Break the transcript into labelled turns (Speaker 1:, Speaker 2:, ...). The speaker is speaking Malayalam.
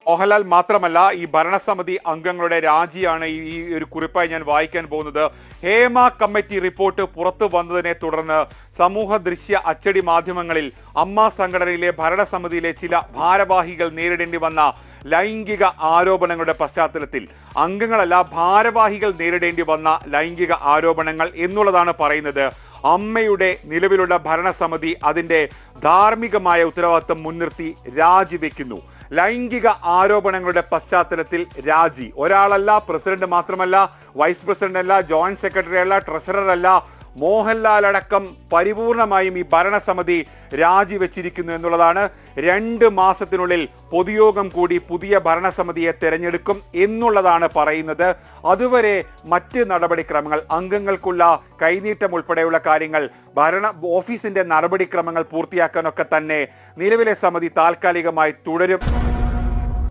Speaker 1: മോഹൻലാൽ മാത്രമല്ല, ഈ ഭരണസമിതി അംഗങ്ങളുടെ രാജിയാണ് ഈ ഒരു കുറിപ്പായി ഞാൻ വായിക്കാൻ പോകുന്നത്. ഹേമ കമ്മിറ്റി റിപ്പോർട്ട് പുറത്തു വന്നതിനെ തുടർന്ന് സമൂഹ ദൃശ്യ അച്ചടി മാധ്യമങ്ങളിൽ അമ്മ സംഘടനയിലെ ഭരണസമിതിയിലെ ചില ഭാരവാഹികൾ നേരിടേണ്ടി വന്ന ലൈംഗിക ആരോപണങ്ങളുടെ പശ്ചാത്തലത്തിൽ അംഗങ്ങളല്ല, ഭാരവാഹികൾ നേരിടേണ്ടി വന്ന ലൈംഗിക ആരോപണങ്ങൾ എന്നുള്ളതാണ് പറയുന്നത്. അമ്മയുടെ നിലവിലുള്ള ഭരണസമിതി അതിന്റെ ധാർമ്മികമായ ഉത്തരവാദിത്വം മുൻനിർത്തി രാജിവെക്കുന്നു. ലൈംഗിക ആരോപണങ്ങളുടെ പശ്ചാത്തലത്തിൽ രാജി. ഒരാളല്ല, പ്രസിഡന്റ് മാത്രമല്ല, വൈസ് പ്രസിഡന്റ് അല്ല, ജോയിന്റ് സെക്രട്ടറി അല്ല, ട്രഷറർ അല്ല, മോഹൻലാൽ അടക്കം പരിപൂർണമായും ഈ ഭരണസമിതി രാജിവെച്ചിരിക്കുന്നു എന്നുള്ളതാണ്. 2 മാസത്തിനുള്ളിൽ പൊതുയോഗം കൂടി പുതിയ ഭരണസമിതിയെ തെരഞ്ഞെടുക്കും എന്നുള്ളതാണ് പറയുന്നത്. അതുവരെ മറ്റ് നടപടിക്രമങ്ങൾ, അംഗങ്ങൾക്കുള്ള കൈനീട്ടം ഉൾപ്പെടെയുള്ള കാര്യങ്ങൾ, ഓഫീസിന്റെ നടപടിക്രമങ്ങൾ പൂർത്തിയാക്കാനൊക്കെ തന്നെ നിലവിലെ സമിതി താൽക്കാലികമായി തുടരും.